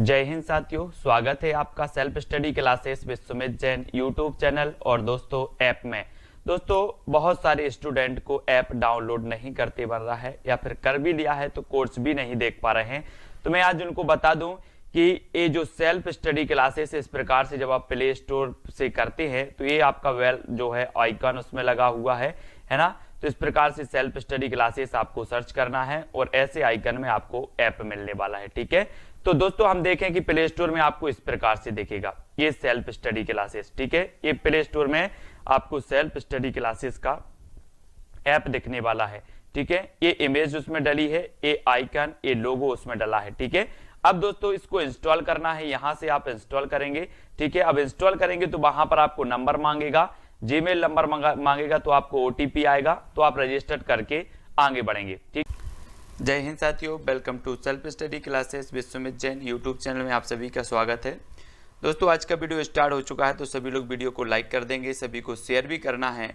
जय हिंद साथियों, स्वागत है आपका self study classes with Sumit Jain YouTube channel और दोस्तों ऐप में। दोस्तों बहुत सारे स्टूडेंट को ऐप डाउनलोड नहीं करते बन रहा है या फिर कर भी लिया है तो कोर्स भी नहीं देख पा रहे हैं। तो मैं आज उनको बता दूं कि ये जो सेल्फ स्टडी क्लासेस इस प्रकार से जब आप प्ले स्टोर से करते हैं तो ये आपका वेल जो है आइकन उसमें लगा हुआ है ना। तो इस प्रकार से सेल्फ स्टडी क्लासेस आपको सर्च करना है और ऐसे आइकन में आपको ऐप मिलने वाला है। ठीक है, तो दोस्तों हम देखें कि प्ले स्टोर में आपको इस प्रकार से दिखेगा ये सेल्फ स्टडी क्लासेस। ठीक है, ये प्ले स्टोर में आपको सेल्फ स्टडी क्लासेस का ऐप दिखने वाला है। ठीक है, ये इमेज उसमें डली है, ये आइकन, ये लोगो उसमें डला है। ठीक है, अब दोस्तों इसको इंस्टॉल करना है, यहां से आप इंस्टॉल करेंगे। ठीक है, अब इंस्टॉल करेंगे तो वहां पर आपको नंबर मांगेगा, जीमेल नंबर मांगेगा, तो आपको ओटीपी आएगा, तो आप रजिस्टर करके आगे बढ़ेंगे। ठीक, जय हिंद साथियों, welcome to self study classes with Sumit Jain YouTube channel में आप सभी का स्वागत है। दोस्तों आज का वीडियो स्टार्ट हो चुका है, तो सभी लोग वीडियो को लाइक कर देंगे, सभी को शेयर भी करना है।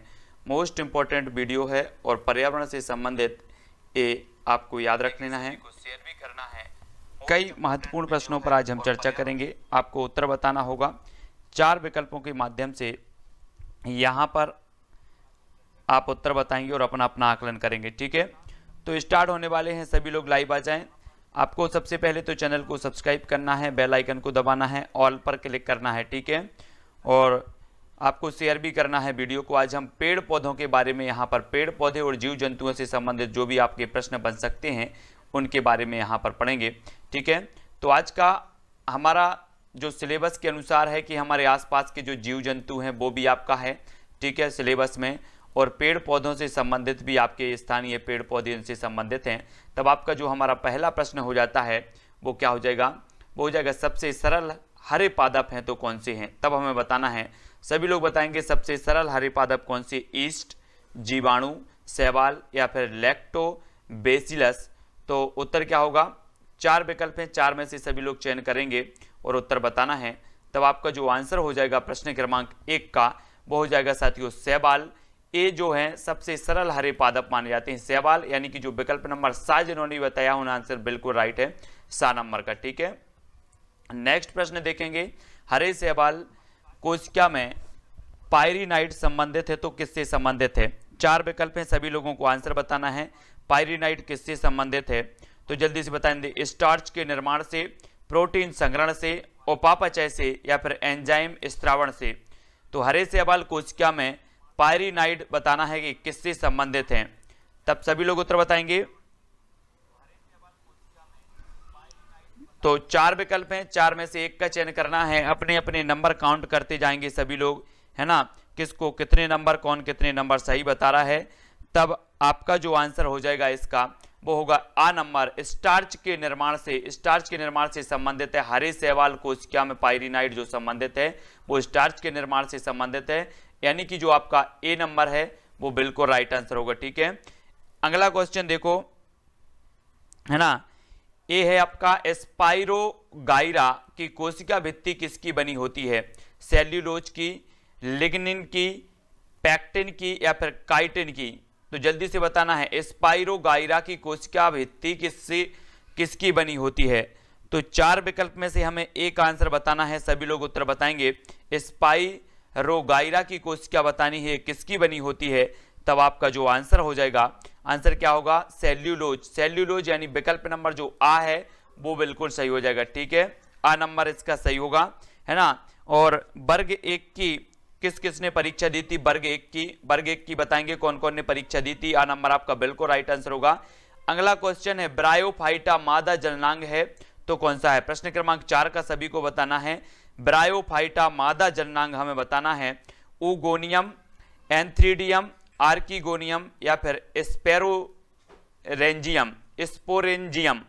मोस्ट इंपॉर्टेंट वीडियो है और पर्यावरण से संबंधित ये आपको याद रख लेना है, शेयर भी करना है। कई महत्वपूर्ण प्रश्नों पर आज हम चर्चा करेंगे, आपको उत्तर बताना होगा। 4 विकल्पों के माध्यम से यहाँ पर आप उत्तर बताएंगे और अपना अपना आकलन करेंगे। ठीक है, तो स्टार्ट होने वाले हैं, सभी लोग लाइव आ जाएं। आपको सबसे पहले तो चैनल को सब्सक्राइब करना है, बेल आइकन को दबाना है, ऑल पर क्लिक करना है। ठीक है, और आपको शेयर भी करना है वीडियो को। आज हम पेड़ पौधों के बारे में, यहाँ पर पेड़ पौधे और जीव जंतुओं से संबंधित जो भी आपके प्रश्न बन सकते हैं उनके बारे में यहाँ पर पढ़ेंगे। ठीक है, तो आज का हमारा जो सिलेबस के अनुसार है कि हमारे आसपास के जो जीव जंतु हैं वो भी आपका है। ठीक है, सिलेबस में, और पेड़ पौधों से संबंधित भी आपके स्थानीय पेड़ पौधे इनसे संबंधित हैं। तब आपका जो हमारा पहला प्रश्न हो जाता है वो क्या हो जाएगा, वो हो जाएगा सबसे सरल हरे पादप हैं तो कौन से हैं। तब हमें बताना है, सभी लोग बताएंगे सबसे सरल हरे पादप कौन से, ईस्ट, जीवाणु, शैवाल या फिर लैक्टोबैसिलस। तो उत्तर क्या होगा, 4 विकल्प हैं, 4 में से सभी लोग चयन करेंगे और उत्तर बताना है। तब आपका जो आंसर हो जाएगा प्रश्न क्रमांक 1 का वो हो जाएगा साथियों शैवाल। ये जो है सबसे सरल हरे पादप माने जाते हैं शैवाल, यानी कि जो विकल्प नंबर 7 जिन्होंने बताया उन आंसर बिल्कुल राइट है 7 नंबर का। ठीक है, नेक्स्ट प्रश्न देखेंगे, हरे शैवाल कोशिका में पायरीनाइट संबंधित है तो किससे संबंधित है। 4 विकल्प हैं, सभी लोगों को आंसर बताना है। पायरीनाइट किससे संबंधित है, तो जल्दी से बताएंगे। स्टार्च के निर्माण से, प्रोटीन संग्रहण से, उपापचय से या फिर एंजाइम स्त्रावण से। तो हरे शैवाल कोशिका में पायरीनाइड बताना है कि किससे संबंधित हैं। तब सभी लोग उत्तर बताएंगे। तो 4 विकल्प हैं, 4 में से एक का चयन करना है, अपने अपने नंबर काउंट करते जाएंगे सभी लोग, है ना, किसको कितने नंबर, कौन कितने नंबर सही बता रहा है। तब आपका जो आंसर हो जाएगा इसका वो होगा आ नंबर, स्टार्च के निर्माण से। स्टार्च के निर्माण से संबंधित है हरे शैवाल कोशिका में पायरीनाइड जो संबंधित है वो स्टार्च के निर्माण से संबंधित है, यानी कि जो आपका ए नंबर है वो बिल्कुल राइट आंसर होगा। ठीक है, अगला क्वेश्चन देखो, है ना, ए है आपका स्पाइरोगाइरा की कोशिका भित्ति किसकी बनी होती है, सेल्यूलोज की, लिग्निन की, पैक्टिन की या फिर काइटिन की। तो जल्दी से बताना है स्पाइरोगाइरा की कोशिका भित्ति किसकी बनी होती है। तो 4 विकल्प में से हमें एक आंसर बताना है, सभी लोग उत्तर बताएंगे। स्पाइरोगाइरा की कोशिका बतानी है किसकी बनी होती है। तब आपका जो आंसर हो जाएगा, आंसर क्या होगा, सेल्यूलोज। सेल्यूलोज यानी विकल्प नंबर जो आ है वो बिल्कुल सही हो जाएगा। ठीक है, आ नंबर इसका सही होगा, है ना। और वर्ग 1 की किस किसने परीक्षा दी थी, वर्ग 1 की बताएंगे कौन कौन ने परीक्षा दी थी। आ नंबर आपका बिल्कुल राइट आंसर होगा। अगला क्वेश्चन है, ब्रायोफाइटा मादा जननांग है तो कौन सा है। प्रश्न क्रमांक 4 का सभी को बताना है। ब्रायोफाइटा मादा जननांग हमें बताना है, ऊगोनियम, एंथ्रीडियम, आर्किगोनियम या फिर स्पोरेंजियम।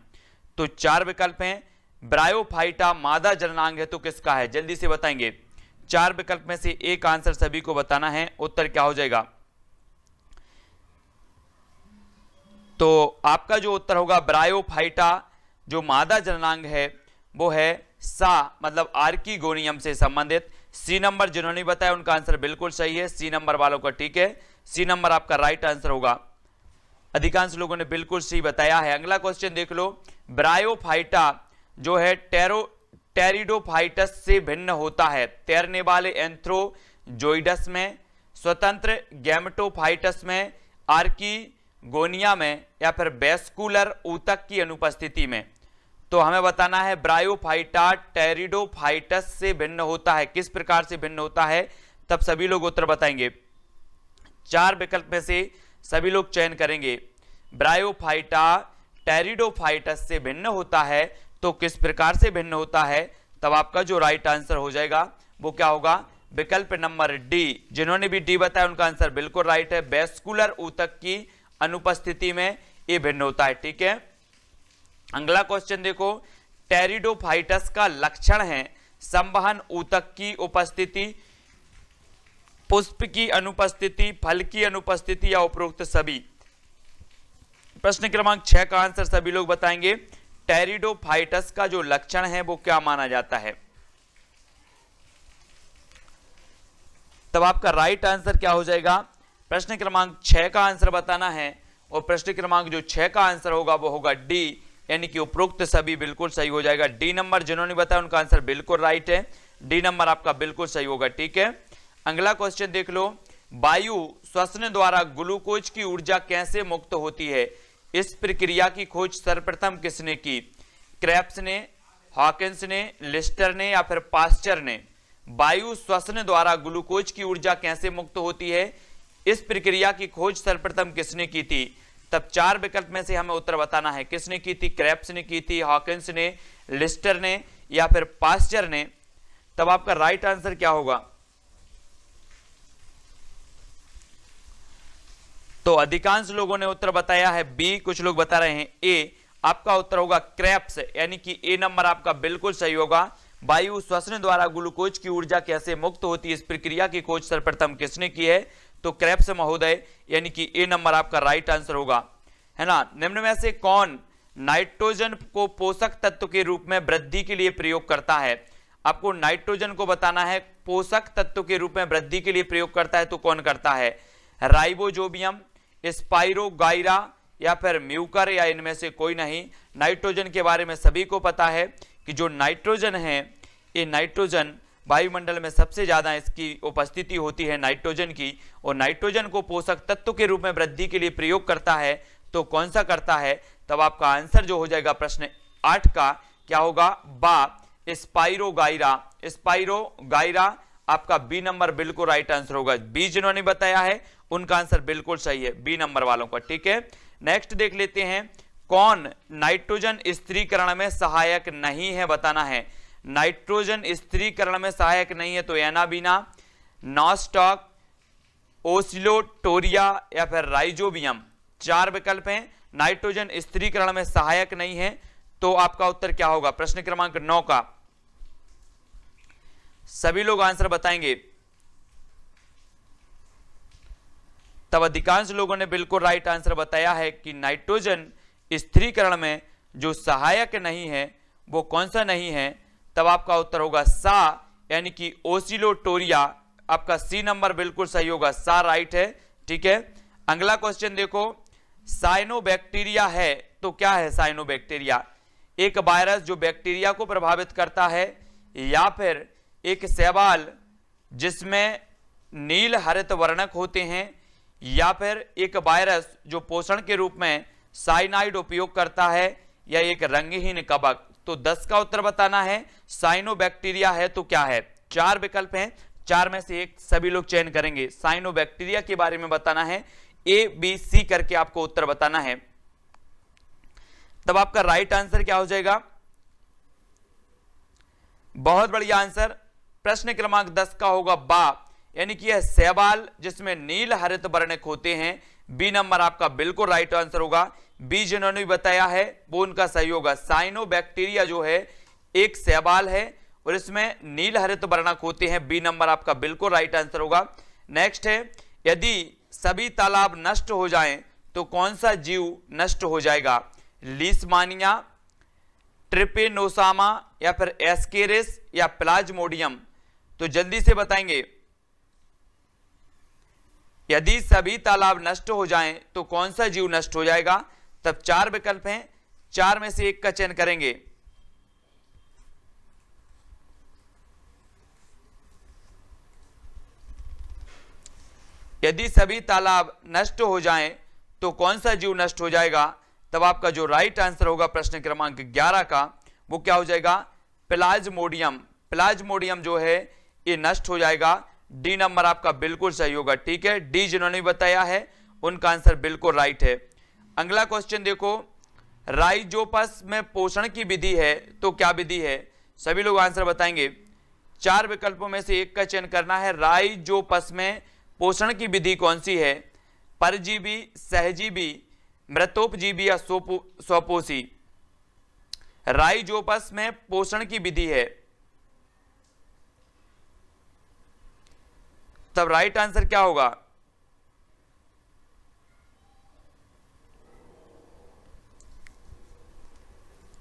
तो 4 विकल्प हैं, ब्रायोफाइटा मादा जननांग है तो किसका है, जल्दी से बताएंगे। 4 विकल्प में से एक आंसर सभी को बताना है, उत्तर क्या हो जाएगा। तो आपका जो उत्तर होगा ब्रायोफाइटा जो मादा जननांग है वो है सा, मतलब आर्किगोनियम से संबंधित। सी नंबर जिन्होंने बताया उनका आंसर बिल्कुल सही है, सी नंबर वालों का। ठीक है, सी नंबर आपका राइट आंसर होगा, अधिकांश लोगों ने बिल्कुल सही बताया है। अगला क्वेश्चन देख लो, ब्रायोफाइटा जो है टेरिडोफाइटस से भिन्न होता है? तैरने वाले एंथ्रोजोइडस में, स्वतंत्र गैमेटोफाइटस में, आर्किगोनिया में, या फिर वेस्कुलर ऊतक की अनुपस्थिति में? तो हमें बताना है ब्रायोफाइटा टेरिडोफाइटस से भिन्न होता है। किस प्रकार से भिन्न होता है, तब सभी लोग उत्तर बताएंगे। 4 विकल्प में से सभी लोग चयन करेंगे। ब्रायोफाइटा टेरिडोफाइटस से भिन्न होता है, तो किस प्रकार से भिन्न होता है? तब आपका जो राइट आंसर हो जाएगा वो क्या होगा? विकल्प नंबर डी। जिन्होंने भी डी बताया उनका आंसर बिल्कुल राइट है। वेस्कुलर ऊतक की अनुपस्थिति में ये भिन्न होता है। ठीक है, अगला क्वेश्चन देखो। टेरिडोफाइटस का लक्षण है संवहन ऊतक की उपस्थिति, पुष्प की अनुपस्थिति, फल की अनुपस्थिति, या उपरोक्त सभी? प्रश्न क्रमांक 6 का आंसर सभी लोग बताएंगे। टेरिडोफाइटस का जो लक्षण है वो क्या माना जाता है? तब आपका राइट आंसर क्या हो जाएगा? प्रश्न क्रमांक 6 का आंसर बताना है, और प्रश्न क्रमांक जो 6 का आंसर होगा वो होगा डी, यानी कि उपरोक्त सभी बिल्कुल सही हो जाएगा। डी नंबर जिन्होंने बताया उनका आंसर बिल्कुल राइट है। डी नंबर आपका बिल्कुल सही होगा। ठीक है, अगला क्वेश्चन देख लो। वायु श्वसन द्वारा ग्लूकोज की ऊर्जा कैसे मुक्त होती है? इस प्रक्रिया की खोज सर्वप्रथम किसने की? क्रेब्स ने, हॉकिंस ने, लिस्टर ने, या फिर पास्चर ने? वायु श्वसन द्वारा ग्लूकोज की ऊर्जा कैसे मुक्त होती है, इस प्रक्रिया की खोज सर्वप्रथम किसने की थी? तब 4 विकल्प में से हमें उत्तर बताना है। किसने की थी? क्रेब्स ने की थी, हॉकिंस ने, लिस्टर ने, या फिर पास्चर ने? तब आपका राइट आंसर क्या होगा? तो अधिकांश लोगों ने उत्तर बताया है बी, कुछ लोग बता रहे हैं ए। आपका उत्तर होगा क्रेब्स, यानी कि ए नंबर आपका बिल्कुल सही होगा। वायु श्वसन द्वारा ग्लूकोज की ऊर्जा कैसे मुक्त होती है, इस प्रक्रिया की खोज सर्वप्रथम किसने की है? तो क्रेब्स महोदय, यानी कि ए नंबर आपका राइट आंसर होगा, है ना। निम्न में से कौन नाइट्रोजन को पोषक तत्व के रूप में वृद्धि के लिए प्रयोग करता है? आपको नाइट्रोजन को बताना है पोषक तत्व के रूप में वृद्धि के लिए प्रयोग करता है, तो कौन करता है? राइबोजोबियम, स्पाइरोगाइरा, या फिर म्यूकर, या इनमें से कोई नहीं। नाइट्रोजन के बारे में सभी को पता है कि जो नाइट्रोजन है, ये नाइट्रोजन वायुमंडल में सबसे ज्यादा इसकी उपस्थिति होती है नाइट्रोजन की, और नाइट्रोजन को पोषक तत्व के रूप में वृद्धि के लिए प्रयोग करता है, तो कौन सा करता है? तब आपका आंसर जो हो जाएगा प्रश्न 8 का क्या होगा? बा, स्पाइरोगाइरा। स्पाइरोगाइरा आपका बी नंबर बिल्कुल राइट आंसर होगा। बी जिन्होंने बताया है उनका आंसर बिल्कुल सही है, बी नंबर वालों का। ठीक है, नेक्स्ट देख लेते हैं। कौन नाइट्रोजन स्थिरीकरण में सहायक नहीं है, बताना है। नाइट्रोजन स्थिरीकरण में सहायक नहीं है, तो एनाबीना, नॉस्टॉक, ओसिलोटोरिया, या फिर राइजोबियम? 4 विकल्प हैं। नाइट्रोजन स्थिरीकरण में सहायक नहीं है, तो आपका उत्तर क्या होगा? प्रश्न क्रमांक 9 का सभी लोग आंसर बताएंगे। तब अधिकांश लोगों ने बिल्कुल राइट आंसर बताया है कि नाइट्रोजन स्थिरीकरण में जो सहायक नहीं है वो कौन सा नहीं है? तब आपका उत्तर होगा सा, यानी कि ओसिलोटोरिया। आपका सी नंबर बिल्कुल सही होगा, सा राइट है। ठीक है, अगला क्वेश्चन देखो। साइनोबैक्टीरिया है तो क्या है? साइनोबैक्टीरिया एक वायरस जो बैक्टीरिया को प्रभावित करता है, या फिर एक शैवाल जिसमें नील हरित वर्णक होते हैं, या फिर एक वायरस जो पोषण के रूप में साइनाइड उपयोग करता है, या एक रंगहीन कवक? तो 10 का उत्तर बताना है। साइनोबैक्टीरिया है तो क्या है? 4 विकल्प हैं, 4 में से एक सभी लोग चयन करेंगे। साइनोबैक्टीरिया के बारे में बताना है, ए बी सी करके आपको उत्तर बताना है। तब आपका राइट आंसर क्या हो जाएगा? बहुत बढ़िया आंसर। प्रश्न क्रमांक 10 का होगा बा, यानी कि यह शैवाल जिसमें नील हरित वर्णक होते हैं। बी नंबर आपका बिल्कुल राइट आंसर होगा। बी जिन्होंने भी बताया है वो उनका सही होगा। साइनोबैक्टीरिया जो है एक शैवाल है और इसमें नील हरित वर्णक होते हैं। बी नंबर आपका बिल्कुल राइट आंसर होगा। नेक्स्ट है, यदि सभी तालाब नष्ट हो जाएं तो कौन सा जीव नष्ट हो जाएगा? लीशमानिया, ट्रिपेनोसोमा, या फिर एस्केरिस, या प्लाज्मोडियम? तो जल्दी से बताएंगे। यदि सभी तालाब नष्ट हो जाएं तो कौन सा जीव नष्ट हो जाएगा? तब 4 विकल्प हैं, 4 में से एक का चयन करेंगे। यदि सभी तालाब नष्ट हो जाएं तो कौन सा जीव नष्ट हो जाएगा? तब आपका जो राइट आंसर होगा प्रश्न क्रमांक 11 का वो क्या हो जाएगा? प्लाज्मोडियम। प्लाज्मोडियम जो है ये नष्ट हो जाएगा। डी नंबर आपका बिल्कुल सही होगा। ठीक है, डी जिन्होंने बताया है उनका आंसर बिल्कुल राइट है। अगला क्वेश्चन देखो, राइजोपस में पोषण की विधि है तो क्या विधि है? सभी लोग आंसर बताएंगे। 4 विकल्पों में से एक का चयन करना है। राइजोपस में पोषण की विधि कौन सी है? परजीवी, सहजीवी, मृतोपजीवी या स्वपोषी? राइजोपस में पोषण की विधि है, तब राइट आंसर क्या होगा?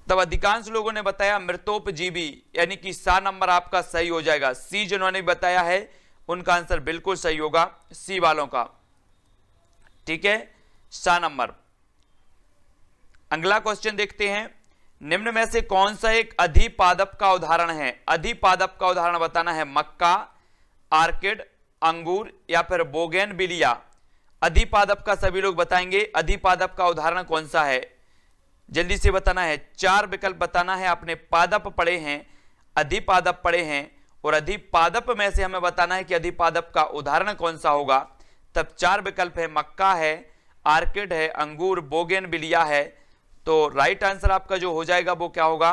तब अधिकांश लोगों ने बताया मृतोपजीवी, यानी कि सा नंबर आपका सही हो जाएगा। सी जिन्होंने बताया है उनका आंसर बिल्कुल सही होगा, सी वालों का। ठीक है, सा नंबर। अगला क्वेश्चन देखते हैं, निम्न में से कौन सा एक अधिपादप का उदाहरण है? अधिपादप का उदाहरण बताना है। मक्का, आर्किड, अंगूर या फिर बोगेनविलिया? अधिपादप का सभी लोग बताएंगे। अधिपादप का उदाहरण कौन सा है? जल्दी से बताना है। 4 विकल्प बताना है। आपने पादप पढ़े हैं, अधिपादप पढ़े हैं, और अधिपादप में से हमें बताना है कि अधिपादप का उदाहरण कौन सा होगा। तब 4 विकल्प है, मक्का है, आर्किड है, अंगूर, बोगेनविलिया है। तो राइट आंसर आपका जो हो जाएगा वो क्या होगा?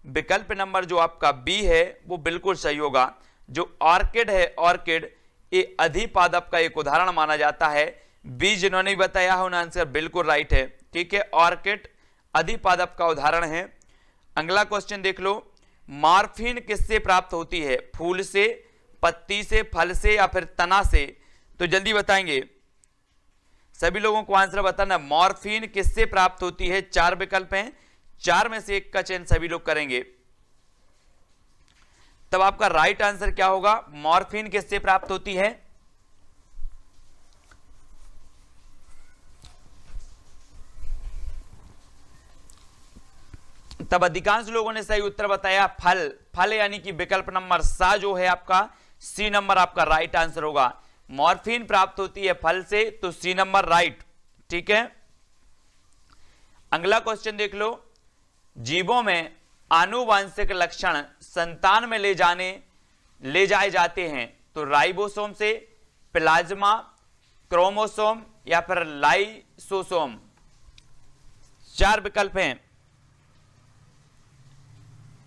विकल्प नंबर जो आपका बी है वो बिल्कुल सही होगा। जो ऑर्किड है, ऑर्किड, ये अधिपादप का एक उदाहरण माना जाता है। बी जिन्होंने बताया है उन आंसर बिल्कुल राइट है। ठीक है, ऑर्किड अधिपादप का उदाहरण है। अगला क्वेश्चन देख लो, मॉर्फिन किससे प्राप्त होती है? फूल से, पत्ती से, फल से या फिर तना से? तो जल्दी बताएंगे, सभी लोगों को आंसर बताना। मॉर्फिन किससे प्राप्त होती है? 4 विकल्प हैं, 4 में से एक का चयन सभी लोग करेंगे। तब आपका राइट आंसर क्या होगा? मॉर्फिन किससे प्राप्त होती है? तब अधिकांश लोगों ने सही उत्तर बताया फल। फल यानी कि विकल्प नंबर सा जो है आपका, सी नंबर आपका राइट आंसर होगा। मॉर्फिन प्राप्त होती है फल से, तो सी नंबर राइट। ठीक है, अगला क्वेश्चन देख लो, जीवों में आनुवांशिक लक्षण संतान में ले जाए जाते हैं तो राइबोसोम से, प्लाज्मा, क्रोमोसोम या फिर लाइसोसोम? 4 विकल्प हैं,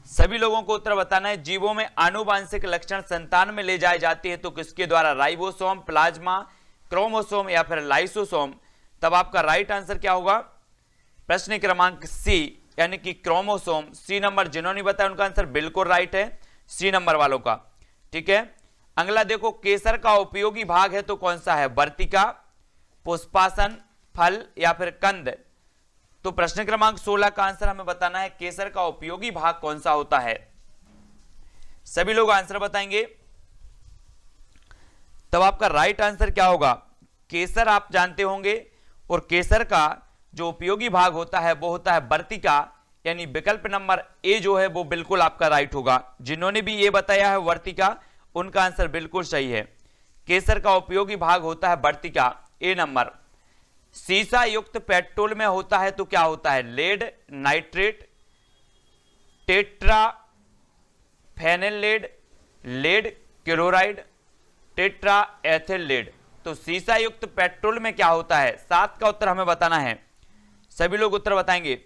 सभी लोगों को उत्तर बताना है। जीवों में आनुवांशिक लक्षण संतान में ले जाए जाते हैं तो किसके द्वारा? राइबोसोम, प्लाज्मा, क्रोमोसोम या फिर लाइसोसोम? तब आपका राइट आंसर क्या होगा? प्रश्न क्रमांक सी, यानी कि क्रोमोसोम। सी नंबर जिन्होंने बताया उनका आंसर बिल्कुल राइट है, सी नंबर वालों का। ठीक है, अगला देखो, केसर का उपयोगी भाग है तो कौन सा है? वर्तिका, पुष्पासन, फल या फिर कंद? तो प्रश्न क्रमांक 16 का आंसर हमें बताना है, केसर का उपयोगी भाग कौन सा होता है? सभी लोग आंसर बताएंगे। तब आपका राइट आंसर क्या होगा? केसर आप जानते होंगे, और केसर का जो उपयोगी भाग होता है वो होता है वर्तिका, यानी विकल्प नंबर ए जो है वो बिल्कुल आपका राइट होगा। जिन्होंने भी ये बताया है वर्तिका, उनका आंसर बिल्कुल सही है। केसर का उपयोगी भाग होता है वर्तिका, ए नंबर। सीसा युक्त पेट्रोल में होता है तो क्या होता है? Lead, nitrate, tetra phenyl lead, lead chloride, tetra ethyl lead? तो सीसा युक्त पेट्रोल में क्या होता है? 7 का उत्तर हमें बताना है। सभी लोग उत्तर बताएंगे।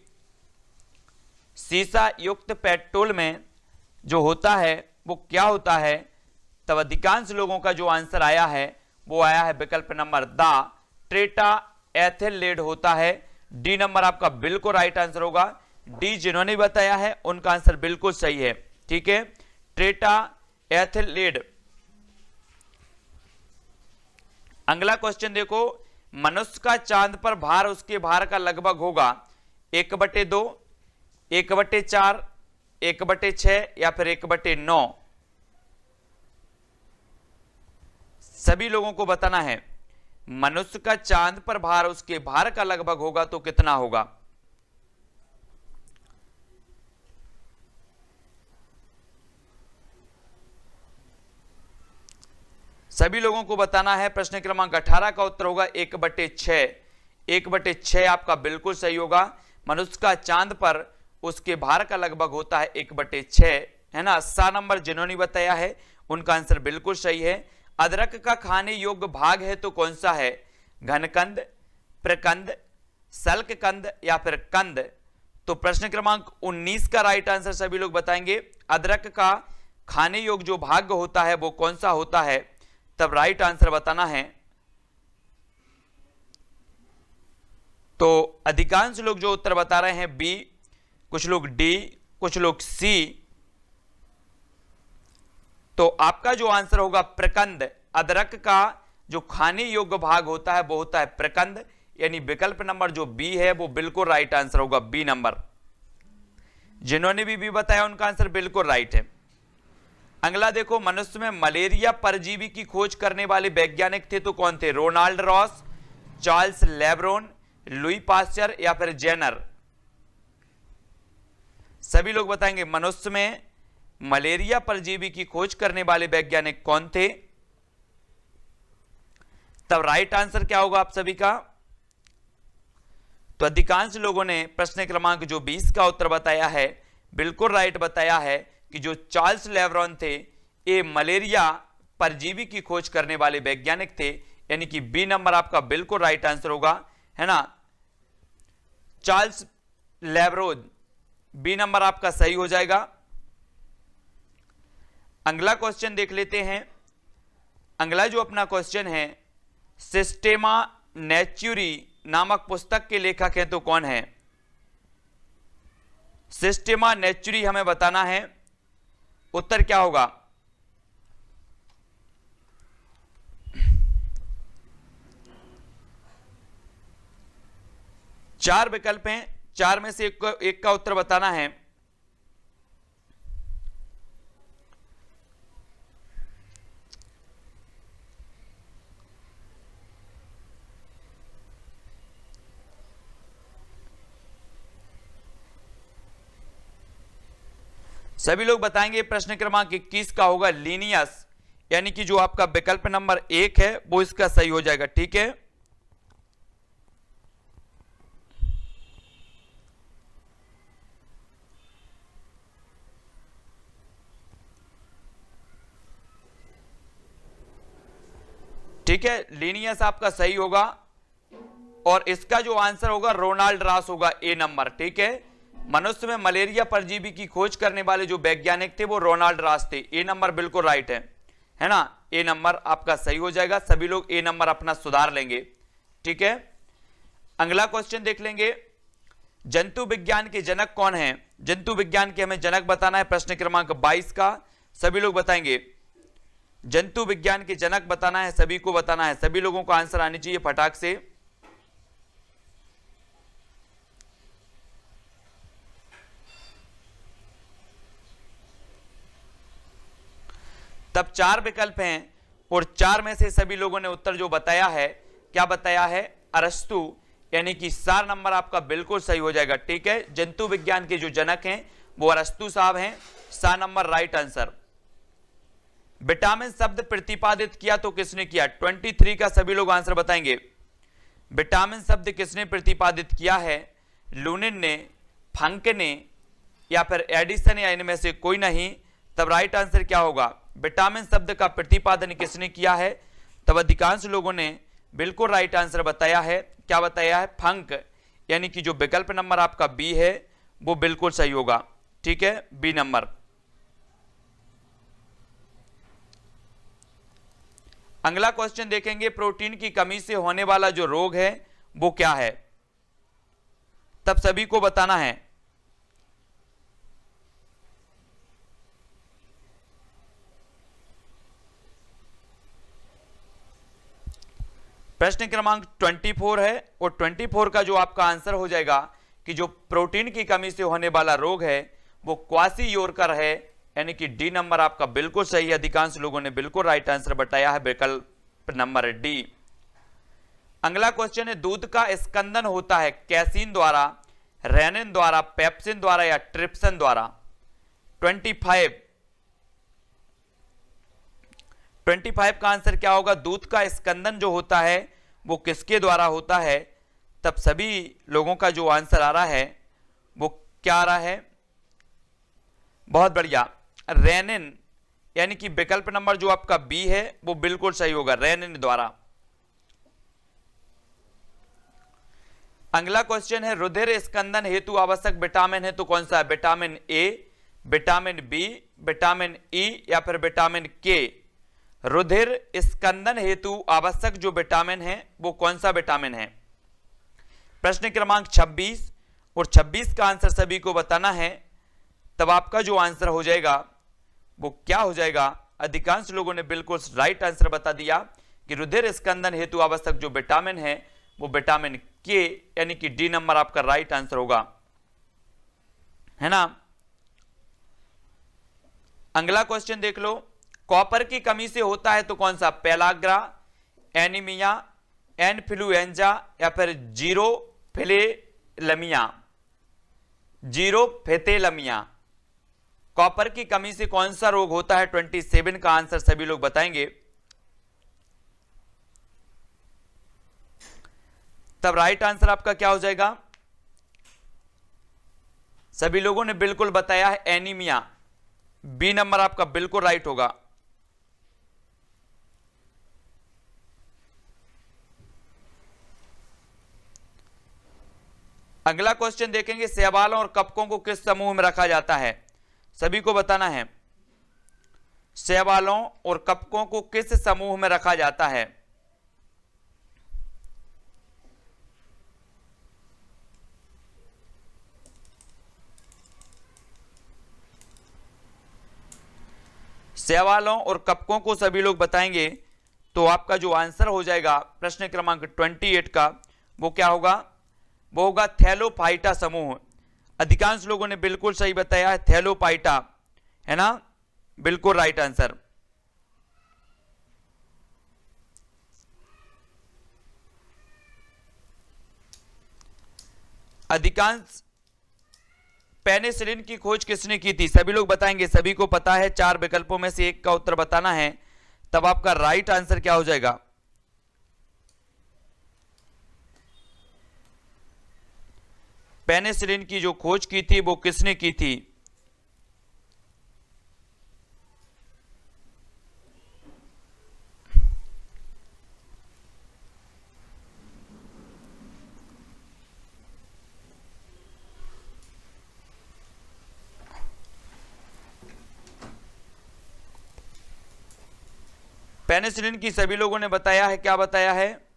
सीसा युक्त पेट्रोल में जो होता है वो क्या होता है? तब अधिकांश लोगों का जो आंसर आया है वो आया है विकल्प number D, tetra ethyl lead होता है। डी नंबर आपका बिल्कुल राइट आंसर होगा। डी जिन्होंने बताया है उनका आंसर बिल्कुल सही है। ठीक है, टेट्रा एथिल लेड। अगला क्वेश्चन देखो, मनुष्य का चांद पर भार उसके भार का लगभग होगा 1/2, 1/4, 1/6 या फिर 1/9? सभी लोगों को बताना है। मनुष्य का चांद पर भार उसके भार का लगभग होगा तो कितना होगा? सभी लोगों को बताना है। प्रश्न क्रमांक 18 का उत्तर होगा 1/6। 1/6 आपका बिल्कुल सही होगा। मनुष्य का चांद पर उसके भार का लगभग होता है 1/6, है ना। 7 नंबर जिन्होंने बताया है उनका आंसर बिल्कुल सही है। अदरक का खाने योग्य भाग है तो कौन सा है? घनकंद, प्रकंद, सल्ककंद या फिर कंद? तो प्रश्न क्रमांक 19 का राइट आंसर सभी लोग बताएंगे। अदरक का खाने योग्य जो भाग होता है वो कौन सा होता है? तब राइट आंसर बताना है। तो अधिकांश लोग जो उत्तर बता रहे हैं बी, कुछ लोग डी, कुछ लोग सी। तो आपका जो आंसर होगा प्रकंद। अदरक का जो खाने योग्य भाग होता है वो होता है प्रकंद, यानी विकल्प नंबर जो बी है वो बिल्कुल राइट आंसर होगा, बी नंबर। जिन्होंने भी बताया उनका आंसर बिल्कुल राइट है। अगला देखो, मनुष्य में मलेरिया परजीवी की खोज करने वाले वैज्ञानिक थे तो कौन थे? Ronald Ross, Charles Laveran, Louis Pasteur या फिर जेनर? सभी लोग बताएंगे मनुष्य में मलेरिया परजीवी की खोज करने वाले वैज्ञानिक कौन थे? तब राइट आंसर क्या होगा आप सभी का? तो अधिकांश लोगों ने प्रश्न क्रमांक जो 20 का उत्तर बताया है बिल्कुल राइट बताया है कि जो चार्ल्स लेब्रोन थे ये मलेरिया परजीवी की खोज करने वाले वैज्ञानिक थे, यानी कि बी नंबर आपका बिल्कुल राइट आंसर होगा, है ना। चार्ल्स लेब्रोन, बी नंबर आपका सही हो जाएगा। अगला क्वेश्चन देख लेते हैं। अगला जो अपना क्वेश्चन है, सिस्टेमा नेचुरी नामक पुस्तक के लेखक हैं तो कौन है? सिस्टेमा नेचुरी हमें बताना है, उत्तर क्या होगा? चार विकल्प हैं, चार में से एक का उत्तर बताना है। सभी लोग बताएंगे प्रश्न क्रमांक 21 का होगा लीनियस, यानी कि जो आपका विकल्प नंबर 1 है वो इसका सही हो जाएगा, ठीक है। ठीक है, लीनियस आपका सही होगा और इसका जो आंसर होगा रोनाल्ड रॉस होगा, ए नंबर, ठीक है। मनुष्य में मलेरिया परजीवी की खोज करने वाले जो वैज्ञानिक थे वो रोनाल्ड रॉस थे, ए नंबर बिल्कुल राइट है ना। ए नंबर आपका सही हो जाएगा, सभी लोग ए नंबर अपना सुधार लेंगे, ठीक है। अगला क्वेश्चन देख लेंगे, जंतु विज्ञान के जनक कौन है? जंतु विज्ञान के हमें जनक बताना है, प्रश्न क्रमांक 22 का। सभी लोग बताएंगे जंतु विज्ञान के जनक बताना है, सभी को बताना है, सभी लोगों को आंसर आनी चाहिए फटाक से। तब चार विकल्प हैं और चार में से सभी लोगों ने उत्तर जो बताया है, क्या बताया है? अरस्तु, यानी कि 4 नंबर आपका बिल्कुल सही हो जाएगा, ठीक है। जंतु विज्ञान के जो जनक हैं वो अरस्तु साहब हैं, 4 नंबर राइट आंसर। विटामिन शब्द प्रतिपादित किया तो किसने किया? 23 का सभी लोग आंसर बताएंगे। विटामिन शब्द किसने प्रतिपादित किया है? लूनिन ने, फंक ने या फिर एडिसन या इनमें से कोई नहीं। तब राइट आंसर क्या होगा? विटामिन शब्द का प्रतिपादन किसने किया है? तब अधिकांश लोगों ने बिल्कुल राइट आंसर बताया है, क्या बताया है? फंक, यानी कि जो विकल्प नंबर आपका बी है वो बिल्कुल सही होगा, ठीक है, बी नंबर। अगला क्वेश्चन देखेंगे, प्रोटीन की कमी से होने वाला जो रोग है वो क्या है? तब सभी को बताना है। प्रश्न क्रमांक 24 है और 24 का जो आपका आंसर हो जाएगा कि जो प्रोटीन की कमी से होने वाला रोग है वो क्वासियोरकर है, यानी कि डी नंबर आपका बिल्कुल सही है। अधिकांश लोगों ने बिल्कुल राइट आंसर बताया है, विकल्प नंबर डी। अगला क्वेश्चन है, दूध का स्कंदन होता है कैसीन द्वारा, रेनिन द्वारा, पेप्सिन द्वारा या ट्रिप्सिन द्वारा? 25 का आंसर क्या होगा, दूध का स्कंदन जो होता है वो किसके द्वारा होता है। तब सभी लोगों का जो आंसर आ रहा है वो क्या आ रहा है, बहुत बढ़िया, रेनिन, यानी कि विकल्प नंबर जो आपका बी है वो बिल्कुल सही होगा, रेनिन द्वारा। अगला क्वेश्चन है, रुधिर स्कंदन हेतु आवश्यक विटामिन है तो कौन सा है, vitamin A, vitamin B, vitamin E या फिर विटामिन के। रुधिर स्कंदन हेतु आवश्यक जो विटामिन है वो कौन सा विटामिन है। प्रश्न क्रमांक 26 और 26 का आंसर सभी को बताना है। तब आपका जो आंसर हो जाएगा वो क्या हो जाएगा, अधिकांश लोगों ने बिल्कुल राइट आंसर बता दिया कि रुधिर स्कंदन हेतु आवश्यक जो विटामिन है वो विटामिन के, यानी कि डी नंबर आपका राइट आंसर होगा, है ना। अगला क्वेश्चन देख लो, कॉपर की कमी से होता है तो कौन सा, पेलाग्रा, एनीमिया, इन्फ्लुएंजा या फिर जीरोफिलेमिया। जीरोफिलेमिया, कॉपर की कमी से कौन सा रोग होता है, 27 का आंसर सभी लोग बताएंगे। तब राइट आंसर आपका क्या हो जाएगा, सभी लोगों ने बिल्कुल बताया है एनीमिया, बी नंबर आपका बिल्कुल राइट होगा। अगला क्वेश्चन देखेंगे, शैवालों और कवकों को किस समूह में रखा जाता है, सभी को बताना है। शैवालों और कवकों को किस समूह में रखा जाता है। शैवालों और कवकों को सभी लोग बताएंगे तो आपका जो आंसर हो जाएगा प्रश्न क्रमांक 28 का वो क्या होगा, वो होगा थैलोफाइटा समूह। अधिकांश लोगों ने बिल्कुल सही बताया है, थैलोफाइटा, है ना, बिल्कुल राइट आंसर। अधिकांश पेनिसिलिन की खोज किसने की थी, सभी लोग बताएंगे, सभी को पता है, 4 विकल्पों में से एक का उत्तर बताना है। तब आपका राइट आंसर क्या हो जाएगा, पेनिसिलिन की जो खोज की थी वो किसने की थी। पेनिसिलिन की सभी लोगों ने बताया है, क्या बताया है,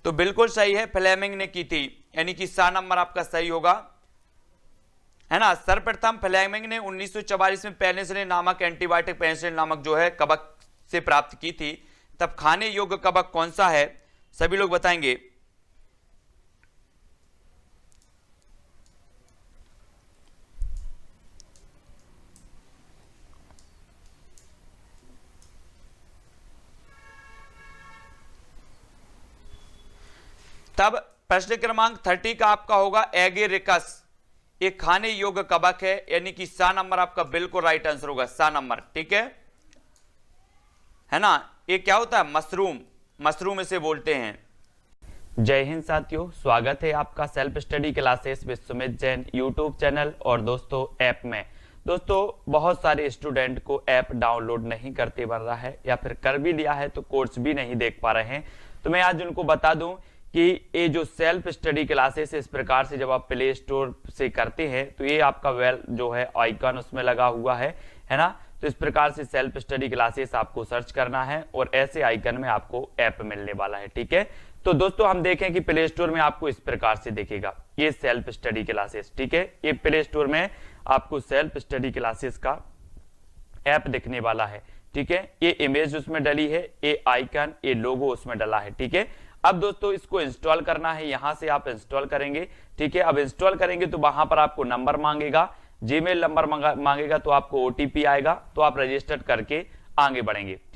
तो बिल्कुल सही है, फ्लेमिंग ने की थी, यानी कि सा नंबर आपका सही होगा, है ना। सर्वप्रथम फ्लेमिंग ने 1944 में पेनिसिलिन नामक एंटीबायोटिक, पेनिसिलिन नामक जो है कवक से प्राप्त की थी। तब खाने योग्य कवक कौन सा है, सभी लोग बताएंगे। तब प्रश्न क्रमांक 30 का आपका होगा एगेरिकस, एक खाने योग्य कवक है, यानी कि सा नंबर आपका बिल्कुल राइट आंसर होगा, सा नंबर, ठीक है ना। ये क्या होता है, मशरूम, मशरूम इसे बोलते हैं। जय हिंद साथियों, स्वागत है आपका self study classes with Sumit Jain YouTube channel और दोस्तों ऐप में। दोस्तों बहुत सारे स्टूडेंट को ऐप डाउनलोड नहीं करते बन रहा है, या फिर कर भी लिया है तो कोर्स भी नहीं देख पा रहे हैं। तो मैं आज उनको बता दूं कि ये जो सेल्फ स्टडी क्लासेस इस प्रकार से जब आप प्ले स्टोर से करते हैं तो ये आपका वेल जो है आइकन उसमें लगा हुआ है ना। तो इस प्रकार से सेल्फ स्टडी क्लासेस आपको सर्च करना है और ऐसे आइकन में आपको ऐप मिलने वाला है, ठीक है। तो दोस्तों हम देखें कि प्ले स्टोर में आपको इस प्रकार से दिखेगा ये सेल्फ स्टडी क्लासेस, ठीक है। ये प्ले स्टोर में आपको सेल्फ स्टडी क्लासेस का ऐप दिखने वाला है, ठीक है। ये इमेज उसमें डली है, ये आइकन, ये लोगो उसमें डला है, ठीक है। अब दोस्तों इसको इंस्टॉल करना है, यहां से आप इंस्टॉल करेंगे, ठीक है। अब इंस्टॉल करेंगे तो वहां पर आपको नंबर मांगेगा, जीमेल नंबर मांगेगा, तो आपको ओटीपी आएगा, तो आप रजिस्टर करके आगे बढ़ेंगे, ठीक।